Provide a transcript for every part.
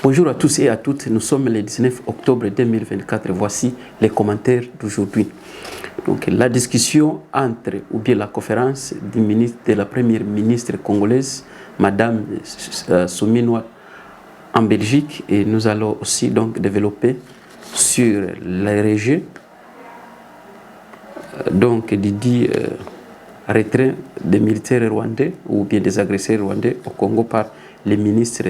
Bonjour à tous et à toutes, nous sommes le 19 octobre 2024, voici les commentaires d'aujourd'hui. Donc la discussion entre, ou bien la conférence de la première ministre congolaise, Madame Souminwa, en Belgique, et nous allons aussi donc développer sur les régions donc dit retrait des militaires rwandais ou bien des agresseurs rwandais au Congo par les ministres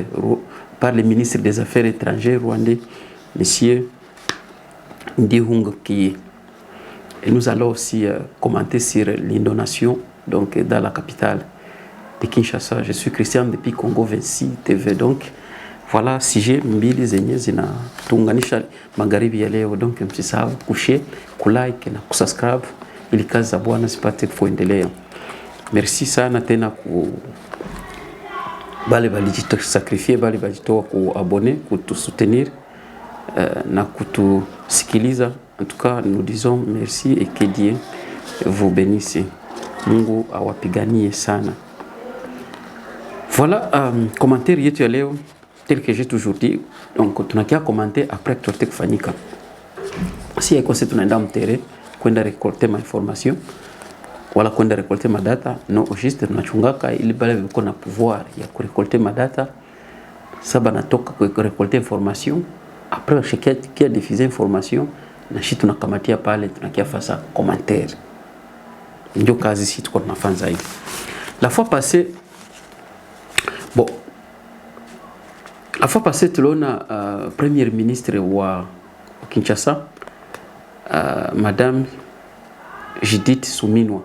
des Affaires étrangères rwandais, M. Ndihungu Kiye. Et nous allons aussi commenter sur l'inondation donc dans la capitale de Kinshasa. Je suis Christian depuis Congo 26 TV. Donc voilà, sujet mbili zenye zinatunganisha magharibi ya leo. Donc msisahau kushare, kulike na kusubscribe ili kazi za Bwana zipate kuendelea. Merci sana tena ku bale balijitosakrifie, bale bajitoa kuabone, kutusoutenir na kutusikiliza. En tout cas, nous disons merci et que Dieu vous bénisse. Mungu awapiganie sana. Voilà, commentaire yetu ya leo tel que j'ai toujours dit. Donc tunakia commenter après tuote kufanyika. Si yako sisi tunaenda mtere kwenda recolter ma information wala kwenda recolter ma data, no juste tunachungaka ili bale biko na pouvoir ya kurecolter ma data. Saba natoka kwa recolter information, après chacun qui a diffusé information na shi tunakamatia pale tunakia fasa commentaire. Ndio kazi sisi tuko tunafanya zaidi. La fois passée, bon, la fois passée tuliona premier ministre wa Kinshasa, Madame Judith Suminwa,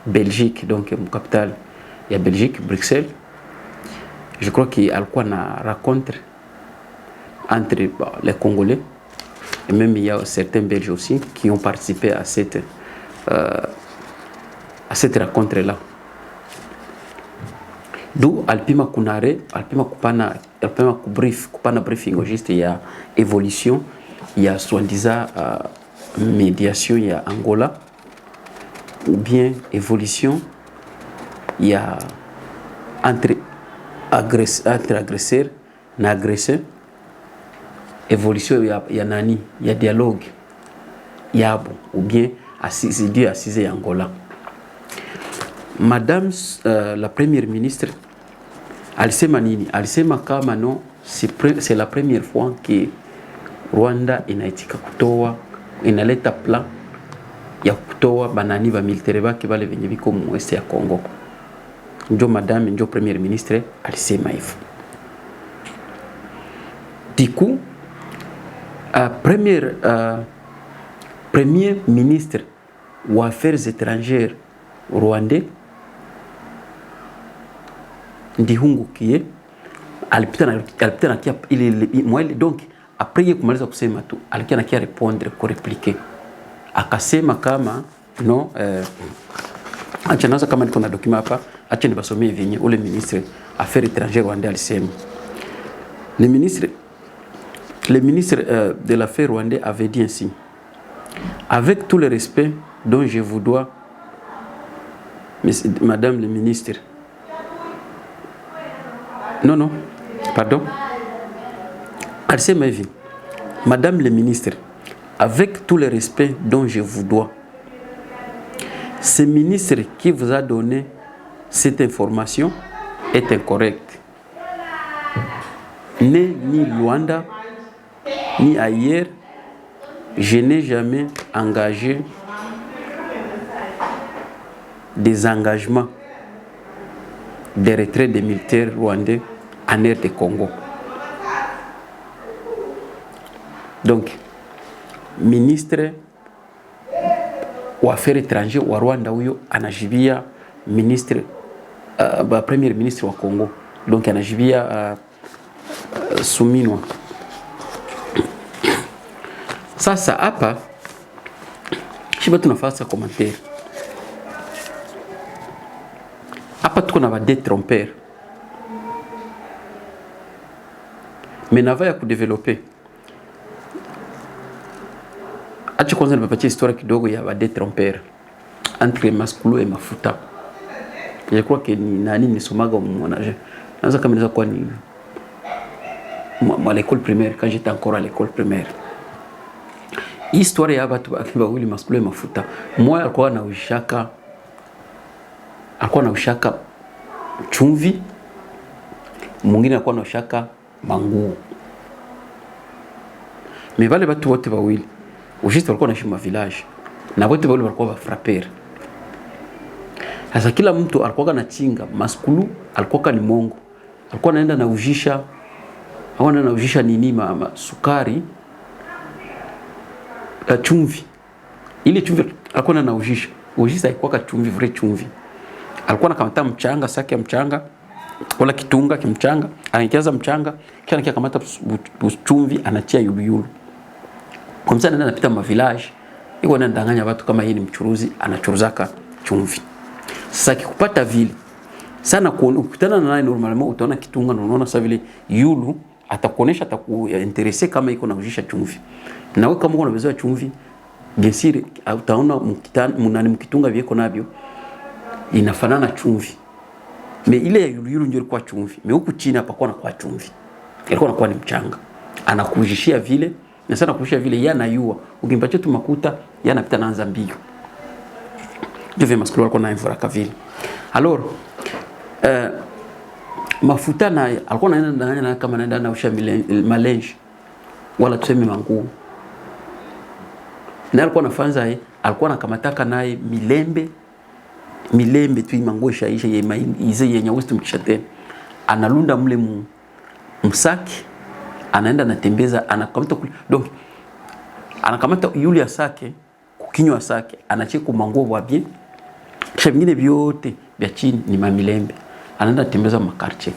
Belgique, donc capitale ya Belgique, Bruxelles. Je crois qu'il y a une rencontre entre les Congolais et même il y a certains Belges aussi qui ont participé à cette rencontre-là. D'où alpima kunare, alpima kupana briefing juste il y a évolution, il y a soi-disant médiation, il y a Angola, ou bien évolution, il y a entre agresseurs et agresseurs. Évolution, il y a nani, il y a dialogue, il y a ou bien assise Angola. Madame la première ministre, alisema nini? Alisema kama no, c'est la première fois que Rwanda inaitika kutoa, inaleta plan ya kutoa banani ba militaire bake bale venye biko mu West ya Congo. Ndio madame, ndio premier ministre alisema hivyo. Du coup, premier ministre aux affaires étrangères rwandais Ndihungu Kiye alipita donc après yeye kumaliza kusema tu alikia nakia répondre ko répliquer akasema kama no acha naanza kama niko na document hapa, acha nibasomee venye ule ministre affaires étrangères rwandais alisema. Le ministre de l'affaire rwandais avait dit ainsi: avec tout le respect dont je vous dois, Madame le ministre, pardon, Madame le ministre, avec tout le respect dont je vous dois, ce ministre qui vous a donné cette information est incorrect. Né ni Luanda, ni ailleurs, je n'ai jamais engagé des engagements de retrait des militaires rwandais en air de Congo. Donc, ministre aux affaires étrangères wa Rwanda huyo anajibia ministre premier ministre wa Congo. Donc anajibia Suminwa. Sasa hapa shiba tunafanya commentaire. Hapa tuko na ba détrompeur. Mais nava ya kudeveloper. Acha kwanza nipatie historia kidogo ya ba détrompeur entre Maskulo et Mafuta. Je crois que ni nani nisomaga mmonaje. Naanza kama inaweza kuwa ni à l'école primaire, quand j'étais encore à l'école primaire. Histoire ya watu wawili maskulio mafuta. Mmoja alikuwa na ushaka chumvi, mwingine alikuwa na ushaka manguo. Mais wale watu wote wawili ujist walikuwa naishi ma village na wote wale walikuwa ba frapper. Sasa kila mtu alikuwa na chinga, maskulu alikuwa ni mongo. Alikuwa anaenda na ujisha nini sukari chumvi. Ile chumvi alikuwa na ujisha ilikuwa chumvi vile chumvi. Alikuwa anakamata mchanga, saki ya mchanga wala kitunga kimchanga, anajaza mchanga, kisha anakamata chumvi anatia yulu. Kwa msana nenda napita ma village, iko anadanganya watu kama yeye ni mchuruzi, anachuruzaka chumvi. Sasa kikupata vile sana ukutana na naye normalement utaona kitunga na unaona sasa vile yulu atakuonesha atakuinteresse kama iko na ujisha chumvi. Na wewe kama uko na chumvi, bien sûr utaona mkitunga vyeko navyo inafanana chumvi. Me ile ya yulu ndio ilikuwa chumvi. Me huku chini hapakuwa na kwa chumvi. Ilikuwa inakuwa ni mchanga. Anakujishia vile na sana kushia vile yana yua. Ukimpatia tu makuta yanapita naanza mbio. Ndio vile maskulu alikuwa na mvura vile. Alors mafuta naye alikuwa anaenda na kama anaenda na usha malenji wala tuseme manguo. Na alikuwa anafanza yeye, alikuwa anakamataka naye milembe tu manguo shaisha ize yenye usti mkishate. Analunda mle msaki, anaenda natembeza, anakamata donc anakamata yule asake, kukinywa sake, anacheka manguo wa bien. Kisha vingine vyote vya chini ni mamilembe. Anaenda tembeza makarche.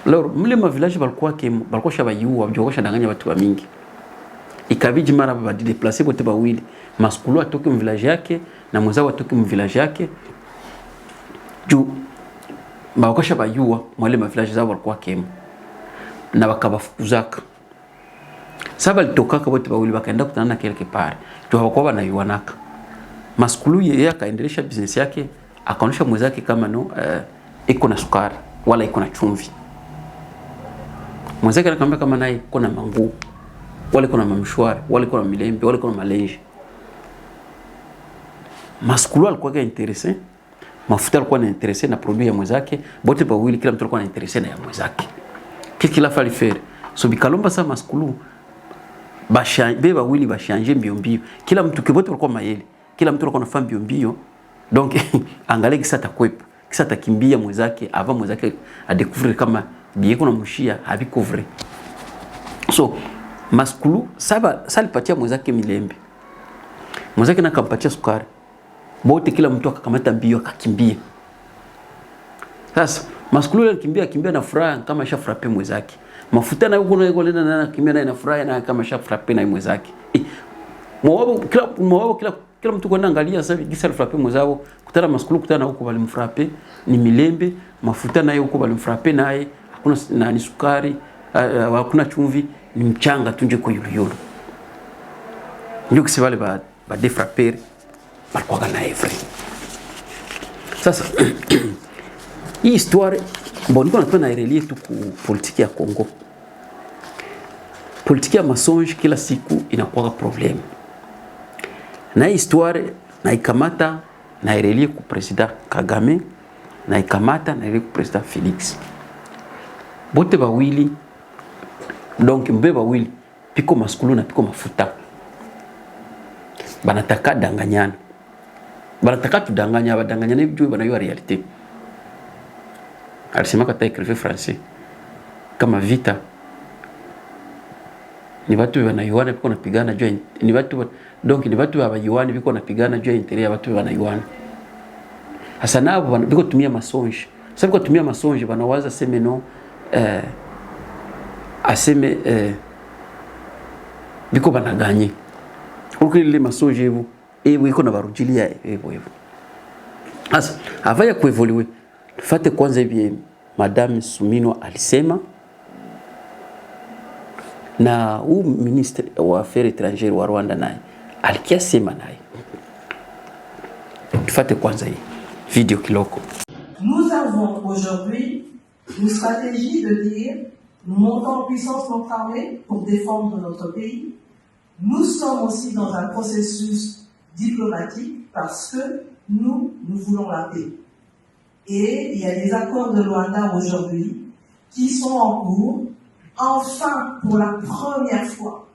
Leo mle ma village balikuwa shabayua, walikuwa shadanganya watu wa mingi. Ikabidi mara badi déplacer bote bawili. Maskulu atoke mu village yake na mwenzao atoke mu village yake. Juu balikuwa shabayua mwale ma village zao walikuwa kema. Na bakabafukuzaka. Sasa litokaka bote bawili bakaenda kutana quelque part. Juu hawakuwa wanayuanaka. Maskulu yeye akaendelesha business yake, akaonesha mwenzake kama iko na sukari wala iko na chumvi. Mwenzake anakamwambia kama naye iko na manguo wala iko na mamshwari wala iko na milembe wala iko na malenji. Maskulu alikuwa intéressé, mafuta alikuwa intéressé na produit ya mwenzake, bote bawili kila mtu alikuwa intéressé na ya mwenzake. Qu'est-ce qu'il a fallu faire? So bikalomba sa maskulu beba wili bashanger mbio. Kila mtu kibote alikuwa mayele. Kila mtu alikuwa anafanya mbio. Donc angalie kisa atakwepa, kisa atakimbia mwenzake, avant mwenzake a découvrir kama bieko na mshia habikouvre. So maskulu salipatia mwenzake milembe. Mwenzake na akampatia sukari. Bote kila mtu akakamata mbio akakimbia. Sasa maskulu alikimbia na furaha kama isha frappe mwenzake. Mafuta na yuko na kimbia na furaha na kama isha frappe na mwenzake. Mwao kila mtu kwenda angalia sasa gisa frappe mwenzao, kutana maskulu kutana huko walimfrappe ni milembe, mafuta naye huko walimfrappe naye hakuna nani sukari, hakuna chumvi, ni mchanga tunje kwa yulu. Ndio kisi wale ba defrapper balikuwa na evre. Sasa hii histoire boniko napenda irelie tu ku politiki ya Kongo. Politiki ya mensonge kila siku inakuwa problem. Na histoire na ikamata na irelie ku president Kagame na ikamata na irelie ku president Felix. Bote bawili donc mbe bawili piko maskulu na piko mafuta. Banataka danganyana. Banataka tudanganya badanganyana hivi banayua realite. Alisema kata écrivain français kama vita ni watu wanayuana biko napigana juu ni watu donc ni watu wabayuani biko napigana juu intérêt ya watu wanayuana. Hasa nabo biko tumia masonge. Sasa biko tumia masonge banawaza sema no aseme biko banaganye. Ukile masonge hivyo iko na barujilia hivyo. Sasa avaya kuevoluer. Fate kwanza hivi Madame Sumino alisema na huu ministre wa affaires étrangères wa Rwanda naye alikiasema naye. Tufate kwanza hii video kiloko. Nous avons aujourd'hui une stratégie de dire Nous montons en puissance notre armée pour défendre notre pays. Nous sommes aussi dans un processus diplomatique parce que nous voulons la paix. Et il y a des accords de Luanda aujourd'hui qui sont en cours. Enfin, pour la première fois,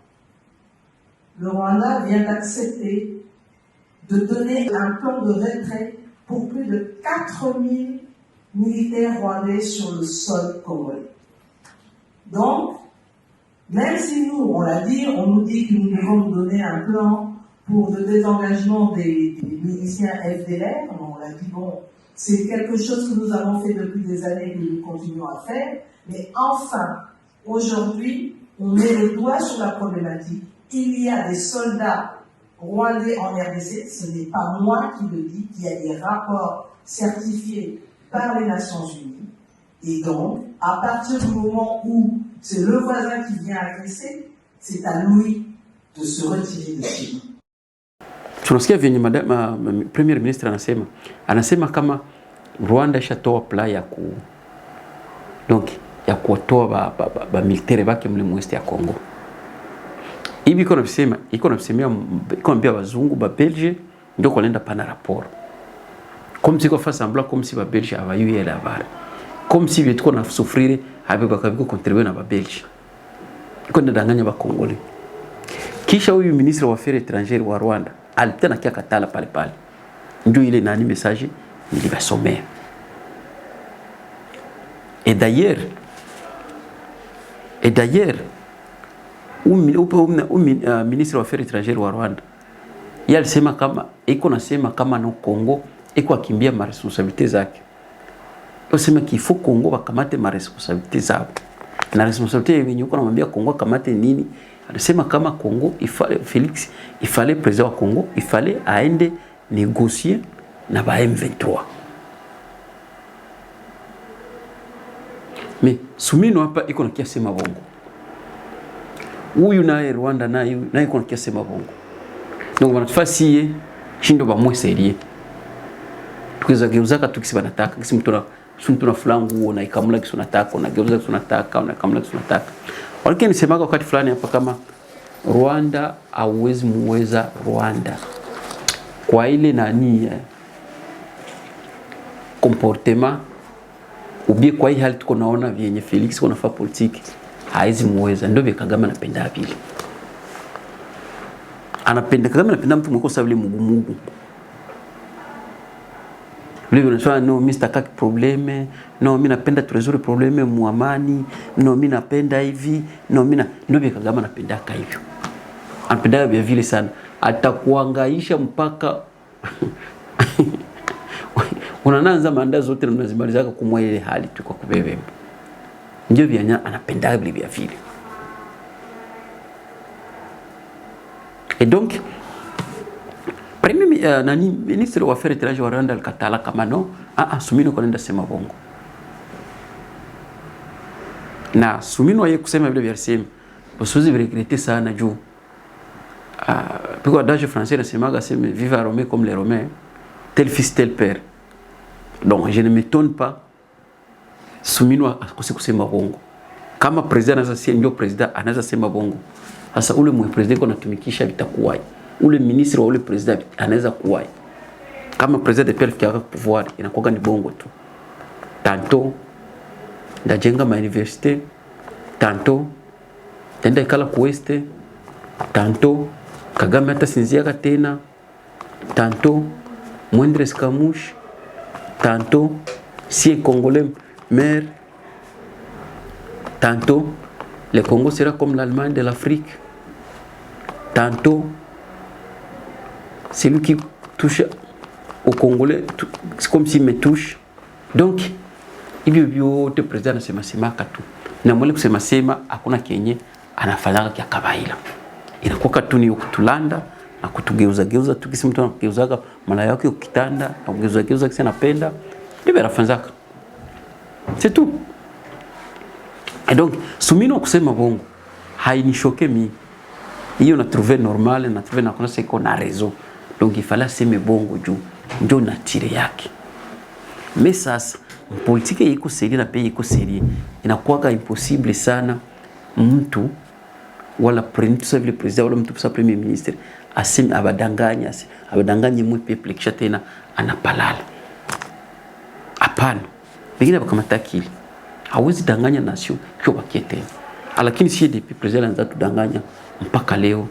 le Rwanda vient d'accepter de donner un plan de retrait pour plus de 4000 militaires rwandais sur le sol congolais. Donc, même si nous, on l'a dit, on nous dit que nous devons nous donner un plan pour le désengagement des miliciens FDLR, on l'a dit, bon, c'est quelque chose que nous avons fait depuis des années et que nous continuons à faire, mais enfin, aujourd'hui, on met le doigt sur la problématique. Il y a des soldats rwandais en RDC, ce n'est pas moi qui le dis, il y a des rapports certifiés par les Nations Unies. Et donc, à partir du moment où c'est le voisin qui vient agresser, c'est à lui de se retirer de chez nous. Tunasikia venye Premier Ministre anasema kama Rwanda ishatoa plan ya kuwatoa ba military bake mle mweste ya Kongo. Hivi iko nasemea wazungu ba Belge ndio kwenda pana rapport. Comme si kwa fa semblant comme si ba Belge abayuye la vara. Comme si vetu na souffrir avec bakabiko contribuer na ba Belge. Iko ndanganya ba Congolais. Kisha huyu ministre wa affaires étrangères wa Rwanda alitana kia katala pale. Ndio ile nani message nilibasomea. Et d'ailleurs, ministre wa affaires étrangères wa Rwanda yeye alisema kama nasema kama no Kongo iko akimbia ma responsabilité zake. Yosema qu'il faut Kongo bakamate ma responsabilité zao. Na responsabilité yenyewe uko namwambia Kongo kamate nini? Alisema kama Kongo il fallait président wa Kongo, il fallait aende négocier na ba M23. Mais Sumino hapa iko nakia sema bongo. Huyu naye Rwanda naye iko nakia sema bongo. Donc wanatufasie shindo ba mweserie. Tukiza geuzaka tukisi banataka, kisi mtu na fulangu na ikamula kisu nataka, na geuza kisu nataka, na ikamula kisu nataka. Walikuwa nisemaga wakati fulani hapa kama Rwanda hauwezi muweza Rwanda. Kwa ile nani comportement ubie kwa hii hali tuko naona vyenye Felix kuna fa politiki haizi muweza, ndio vile Kagame anapenda vile. Kagame anapenda mtu mweko sawa vile mugumu. Vile unasema no mimi sitaki probleme, no mimi napenda turesolve probleme muamani, no mimi napenda hivi, no mimi ndio vile Kagame anapenda hivyo. Anapenda vile sana. Atakuangaisha mpaka unananza manda zote na mnazimalizaka kumwa ile hali tu kwa kubebe. Ndio vyanya anapenda vile. Et donc premier ministre wa affaires étrangères wa Rwanda alikatala kama no Sumino kwenda sema bongo. Na Sumino yeye kusema vile vya sema usiwezi regretter sana juu pour adage français nasemaga sema vive à Rome comme les Romains, tel fils tel père. Donc je ne m'étonne pas Sumino akose kusema bongo. Kama president anaweza ndio president anaweza sema bongo. Sasa ule mwe president kwa natumikisha vitakuwai. Ule ministre wa ule president anaweza kuwai. Kama president de père kiaka pouvoir inakuwa ni bongo tu. Tanto ndajenga ma université, tanto tenda ikala kueste, tanto Kagame atasinziaka tena, tanto Moindre Scamush, tanto si un Congolais meurt, tantôt le Congo sera comme l'Allemagne de l'Afrique, tantôt celui qui touche au Congolais c'est comme s'il me touche. Donc hivyo vyote president anasema katu na mwele kusema hakuna kenye anafanyaka kia kawaida, inakuwa tu ni kutulanda na kutugeuza tukisi mtu anageuzaga mala yake ukitanda na kugeuza kisa napenda ndivyo anafanyaka, c'est tout. Et donc Sumino kusema bongo hainishoke mimi, hiyo na trouver normal, na trouver na connaître qu'on a raison. Donc il fallait sema bongo juu ndio natire yake. Mais sasa politique iko sérieux na pays iko sérieux, inakuwa impossible sana mtu wala vile president wala mtu premier ministre aseme abadanganye mwe people kisha tena anapalala. Hapana. Wengine wakamata akili. Hawezi danganya nation kwa bakie tena. Lakini si depuis president anaanza tudanganya mpaka leo.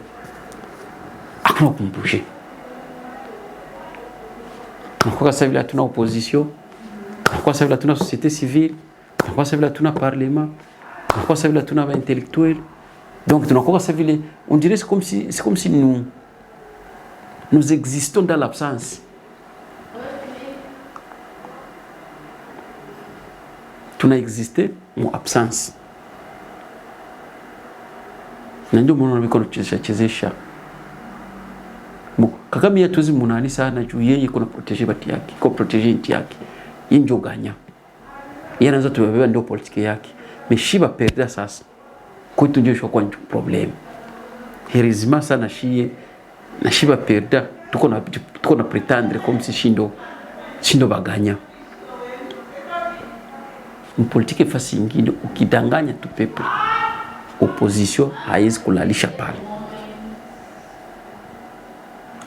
Hakuna kumbushe. Tunakuwa sasa vile hatuna opposition. Tunakuwa sasa vile hatuna société civile. Tunakuwa sasa vile hatuna parlement. Tunakuwa sasa vile hatuna ba intellectuels. Donc tunakuwa sasa vile on dirait c'est comme si nous existons dans l'absence. Tuna existé en absence. Na ndio mbona mikono chezesha. Kagame yatuzi munani sana juu yeye kuna proteger bati yake, ko proteger inti yake. Yeye ndio ganya. Yeye anaanza tubeba ndio politiki yake. Meshiba perda sasa. Kwetu ndio shokwa problem. Herizima sana shie na shiba perda tuko na pretendre comme si shindo baganya. Mpolitiki fasi ingine ukidanganya tu pepe opposition haiwezi kulalisha pale.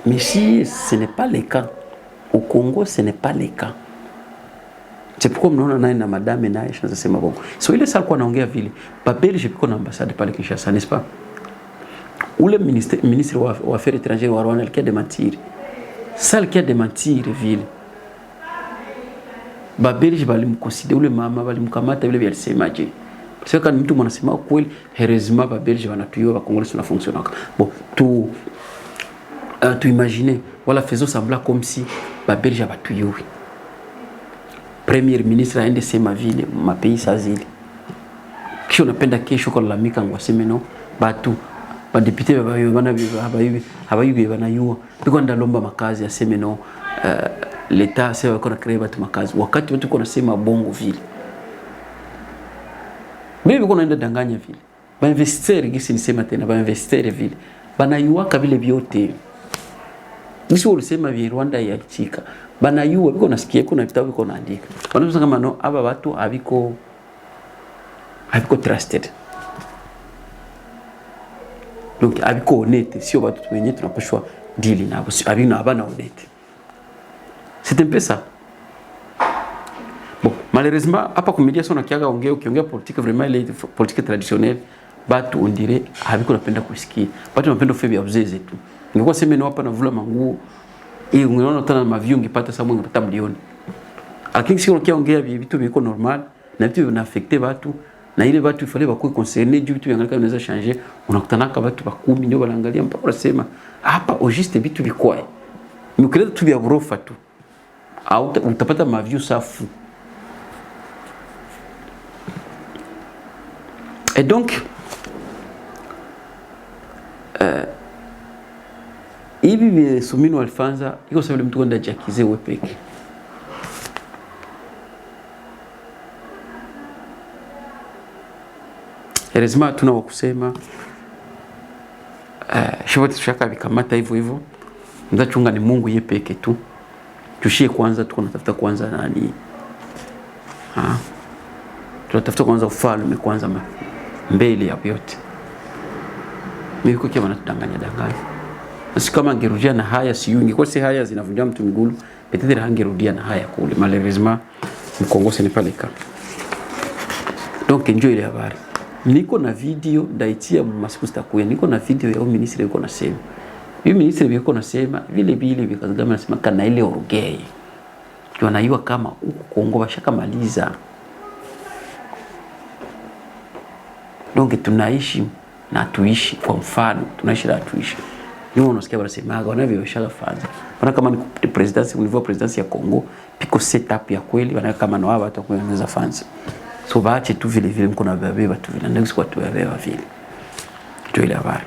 Mais si ce n'est pas le cas au Congo, ce n'est pas le cas. C'est pourquoi mnaona naye na madame naye shanza sema bongo. So ile sala kwa naongea vile Babelge piko na ambassade pale Kinshasa, n'est-ce pas? Ule ministre wa affaires étrangères wa Rwanda qui a démenti. Celle qui a démenti vile Babelge balimconsidérer ule mama balimkamata vile vyalisemaje. Sio kama mtu mwanasema kweli heureusement Babelge wanatuyo ba Congolais na fonctionnaka. Bon, tu imaginer wala faisons semblant comme si Babelge abatuyo. Premier ministre aende sema vile mapays sazili. Kisha unapenda kesho kwa lalamika ngwaseme no batu ba député habayubi banayua. Biko ndalomba makazi aseme no l'État sasa wako na créer batu makazi wakati watu kuna sema bongo vile. Mimi kuna enda danganya vile. Ba investir gisi nisema tena ba investir vile. Banayua kabile vyote. Nisi ulisema vile Rwanda ya chika. Banayua biko nasikia kuna vitabu biko naandika. Wanasema kama no aba watu habiko trusted. Donc habiko honnête sio watu wenyewe tunapashwa deal nabo. Abina abana honnête. C'est un peu ça. Bon, malheureusement, hapa kumedia sana kiaga ukiongea politique vraiment ile politique traditionnelle, batu on dirait habiko napenda kusikia. Batu napenda kufanya obseze tu. Ningekuwa sema hapa na vula manguo, ungeona tena mavio ungepata sababu ungepata milioni. Lakini sio ukiongea vitu viko normal na vitu vina affecter batu na ile batu ifale bakue concerné juu vitu vingalika vinaweza changer. Unakutana kama batu 10 ndio wanaangalia mpaka unasema hapa au juste vitu vikwae. Mukileta tu vya ghorofa tu. Au utapata maview safu. Et donc hivi Sumino Alfanza iko sababu mtu kwenda jakize wewe peke. Lazima tunao kusema shivoti tushaka bikamata hivyo ndachunga ni Mungu yeye peke tu. Tushie kwanza tuko natafuta kwanza nani? Tunatafuta kwanza ufalme kwanza mbele ya yote. Mimi kwa kiama natudanganya. Sisi kama angerudia na haya siyungi kwa si haya zinavunja mtu migulu, peut-être angerudia na haya kule. Malheureusement Mkongo ce n'est pas le cas. Donc enjoy ile habari. Niko na video ndaitia masiku sitakuya. Niko na video ya ministre yuko nasema. Huyu ministre yuko nasema vile vikazagama nasema kana ile orgei. Wanaiwa kama huko Kongo bashakamaliza. Donc tunaishi na tuishi kwa mfano, tunaishi na tuishi. Ndio unasikia wanasemaga wanavyo bashagafanza. Wana kama ni presidency, niveau presidency ya Kongo, piko setup ya kweli, wana kama na wao watakuwa wanaweza fanza. So baache tu vile mko na baba tu vile ndio kwa tu baba vile. Ndio ile habari.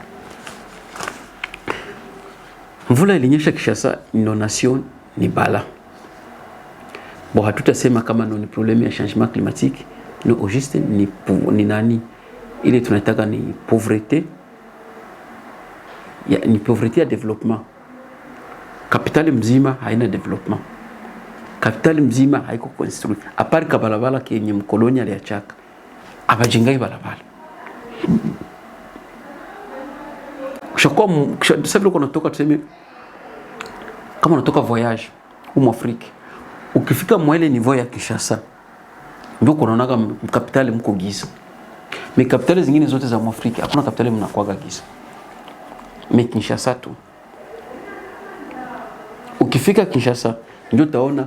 Mvula ilinyesha Kinshasa, inondation ni bala. Bon hatutasema kama ni problème ya changement climatique, no au juste ni nani ile tunataka ni pauvreté ya ni pauvreté ya développement. Kapitali mzima haina development. Kapitali mzima haiko construct. Apart kabalabala kenye mkoloni aliachaka. abajengai balabala. Sabe quando unatoka tuseme kama unatoka voyage huko Afrika, ukifika mwele niveau ya Kinshasa ndio kunaonaga mkapitali mko giza. Mikapitali zingine zote za Afrika hakuna kapitali mnakuaga giza. Kinshasa tu. Ukifika Kinshasa ndio utaona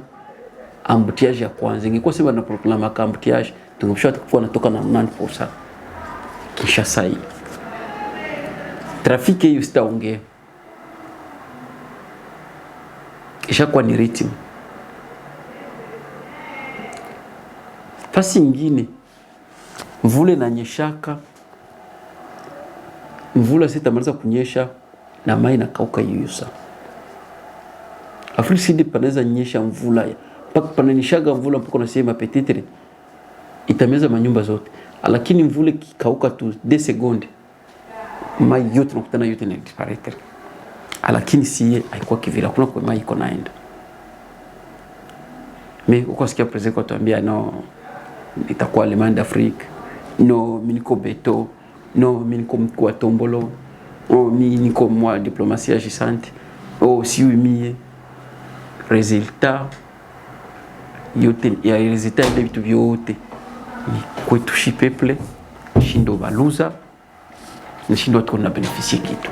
embouteillage ya kwanza. Ingekuwa sema na proclama ka embouteillage tungemshwa tukua natoka na 9%. Kinshasa hii. Trafiki hiyo sitaongea. Ishakuwa ni ritmu. Fasi nyingine mvula inanyeshaka, mvula sitamaliza kunyesha na mai inakauka yusa. Afrika Sidi panaweza nyesha mvula mpaka pananishaga mvula mpaka unasema petitre itameza manyumba zote, lakini mvula kikauka tu 2 sekunde mai yote nakutana yote na disparaître. Lakini siye haikuwa kivila, kuna kwa mai iko naenda. Mais ukasikia president kwa tuambia no itakuwa Allemagne d'Afrique, no miniko beto, no miniko mkwa tombolo, miniko mwa diplomatie agissante, siwimie resultat yote ya resultat ile vitu vyote ni kwetu shi peuple shindo baluza ni shindo tuna beneficie kitu.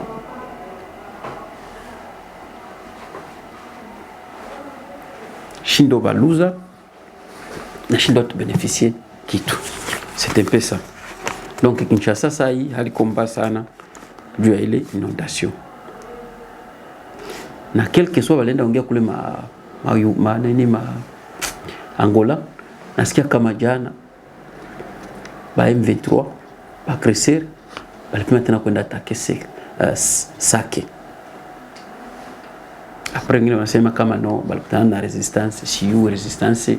Shindo baluza na shindo tu bénéficier kitu. C'est un peu ça. Donc Kinshasa ça hii halikomba sana juu ya ile inondation. Na quelque soit balenda ongea kule ma Angola, nasikia kama jana ba M23 ba crescer balipima tena kwenda attaquer Sake. Après ngine wanasema kama no balipitana na resistance, siyo resistance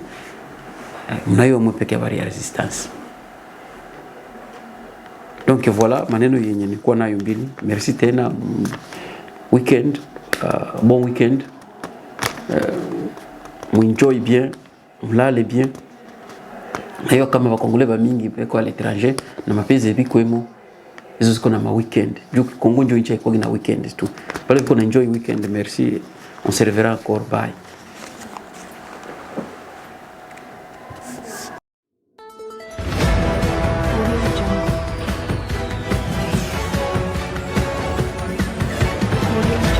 mnayo mwepeke habari ya resistance. Donc voilà maneno yenye nilikuwa nayo mbili. Merci tena, weekend bon weekend, muenjoy bien, mlale bien. Nayo kama bakongole ba mingi beko à l'étranger na mapeze bikwemo hizo ziko na ma weekend. Juu Kongo ndio nchi iko na weekend tu. Pale biko na enjoy weekend. Merci, on se reverra encore, bye. Audio